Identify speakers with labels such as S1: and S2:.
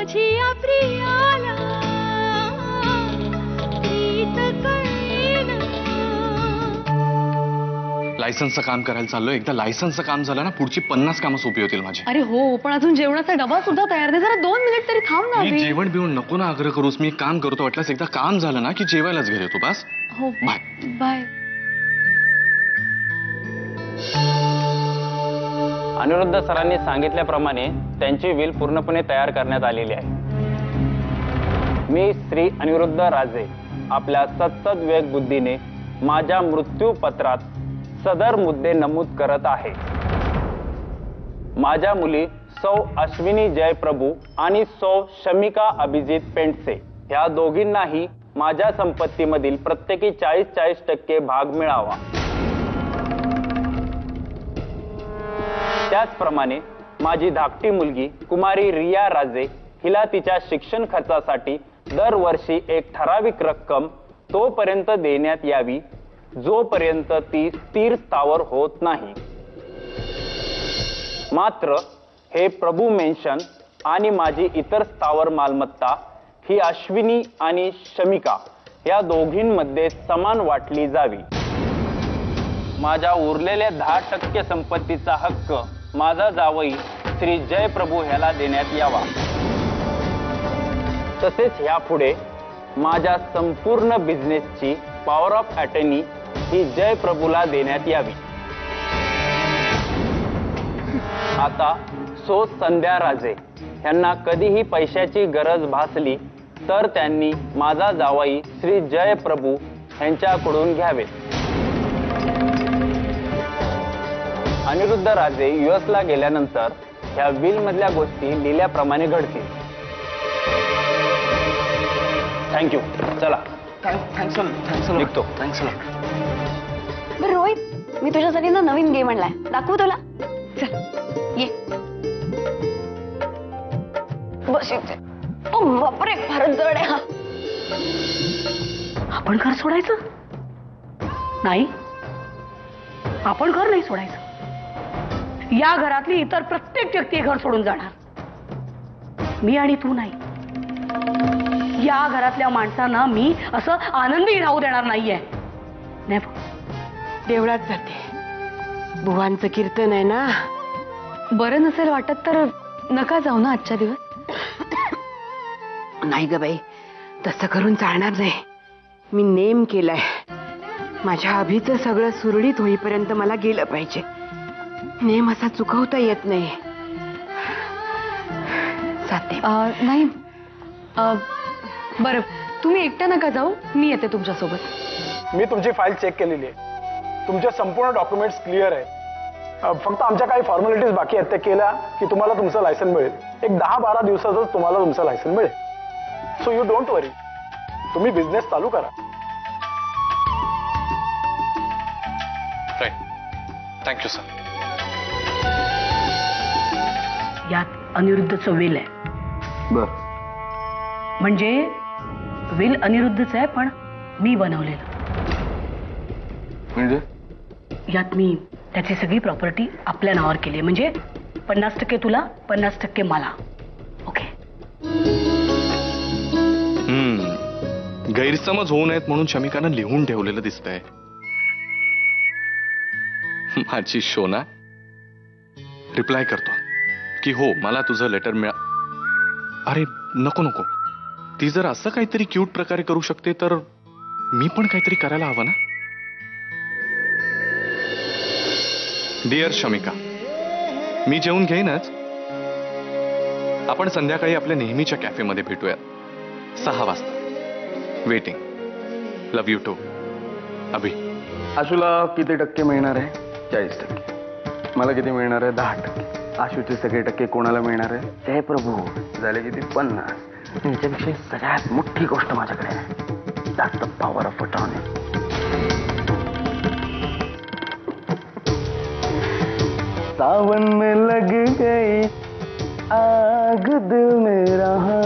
S1: माझिया प्रियाला प्रीत कळेना।
S2: लायसन्सचं काम करायला चाललोय, एकदा लायसन्सचं काम झालं ना पुढची 50 कामं सोपी होतील माझी।
S3: अरे हो, पण अजून जेवणाचा डबा सुद्धा तयार नाही, जरा 2 मिनिट तरी थांब ना।
S2: मी जेवण बिवण नको ना आग्रह करूस, मी काम करतो, वाटल्यास एकदा काम झालं ना की जेवायलाच घरी येतो बस।
S3: हो
S2: बाय
S3: बाय।
S4: अनिरुद्ध सरांनी सांगितल्याप्रमाणे त्यांची विल पूर्णपणे तयार करण्यात आलेली आहे। मी श्री अनिरुद्ध राजे आपल्या सतत विवेक बुद्धीने माझ्या मृत्यूपत्रात सदर मुद्दे नमूद करत आहे। माझ्या मुली सौ अश्विनी जयप्रभू आणि सौ शमिका अभिजित पेंडसे ह्या दोघींनाही माझ्या संपत्तीमधील प्रत्येकी 40-40% भाग मिळावा। त्याचप्रमाणे माझी धाकटी मुलगी कुमारी रिया राजे हिला तिच्या शिक्षण खर्चासाठी दरवर्षी एक ठराविक रक्कम तोपर्यंत देण्यात यावी जोपर्यंत ती स्थिर स्थावर होत नाही। मात्र हे प्रभू मेन्शन आणि माझी इतर स्थावर मालमत्ता ही अश्विनी आणि शमिका या दोघींमध्ये समान वाटली जावी। माझ्या उरलेल्या 10% संपत्तीचा हक्क माझा जावई श्री जयप्रभू ह्याला देण्यात यावा। तसेच ह्यापुढे माझ्या संपूर्ण बिझनेसची पॉवर ऑफ अटर्नी ही जयप्रभूला देण्यात यावी। आता सो संध्या राजे यांना कधीही पैशाची गरज भासली तर त्यांनी माझा जावई श्री जयप्रभू यांच्याकडून घ्यावे। अनिरुद्ध राजे यूएसला गेल्यानंतर ह्या विल मधल्या गोष्टी लिहिल्याप्रमाणे घडतील। थँक्यू, चला
S2: थँक्स
S4: निघतो।
S3: बरं रोहित, मी तुझ्यासाठी ना नवीन गेम आणलाय, दाखवू तुला? चल ये बस इथे। ओ बापरे, फारच जड आहे हा। आपण घर सोडायचं नाही, आपण घर नाही सोडायचं। या घरातली इतर प्रत्येक व्यक्ती घर सोडून जाणार, मी आणि तू नाही। या घरातल्या माणसांना मी असं आनंदी राहू देणार नाहीये।
S5: देवळात जाते, बुवांचं कीर्तन आहे ना।
S3: बरं नसेल वाटत तर नका जाऊ ना आजच्या दिवस।
S5: नाही ग बाई, तसं करून चालणार नाही। मी नेम केलाय, माझ्या अभिचं सगळं सुरळीत होईपर्यंत मला गेलं पाहिजे। नेम असा चुकवता येत नाही। जाते।
S3: नाही बरं, तुम्ही एकट्या नका जाऊ, मी येते तुमच्यासोबत।
S6: मी तुमची फाईल चेक केलेली आहे, तुमचे संपूर्ण डॉक्युमेंट्स क्लिअर आहे। फक्त आमच्या काही फॉर्मॅलिटीज बाकी आहेत, त्या केल्या की तुम्हाला तुमचं लायसन मिळेल। एक 10-12 दिवसातच तुम्हाला तुमचं लायसन मिळेल। सो यू डोंट वरी, तुम्ही बिझनेस चालू करा।
S2: Right, thank you sir.
S3: यात अनिरुद्धचं विल आहे।
S4: बर,
S3: म्हणजे विल अनिरुद्धच आहे, पण मी बनवलेलं।
S4: म्हणजे
S3: यात मी त्याची सगळी प्रॉपर्टी आपल्या नावावर केली आहे, म्हणजे 50% तुला, 50% मला। ओके?
S2: गैरसमज होऊ नयेत म्हणून शमिकानं लिहून ठेवलेलं दिसतंय। माझी शोना रिप्लाय करतो की हो मला तुझं लेटर मिळा। अरे नको नको, ती जर असं काहीतरी क्यूट प्रकारे करू शकते तर मी पण काहीतरी करायला हवं ना। डिअर शमिका, मी जेवून घेईनच, आपण संध्याकाळी आपल्या नेहमीच्या कॅफेमध्ये भेटूयात 6 वाजता। वेटिंग, लव यू टू अभि।
S7: आशूला किती टक्के मिळणार आहे? 40%। मला किती मिळणार आहे? 10%। आशूचे सगळे टक्के कोणाला मिळणार आहे? जयप्रभू। झाले किती? 50। याच्यापेक्षा सगळ्यात मोठी गोष्ट माझ्याकडे आहे, that's the power of attorney. Sawan में लग गई आग दिल में रहा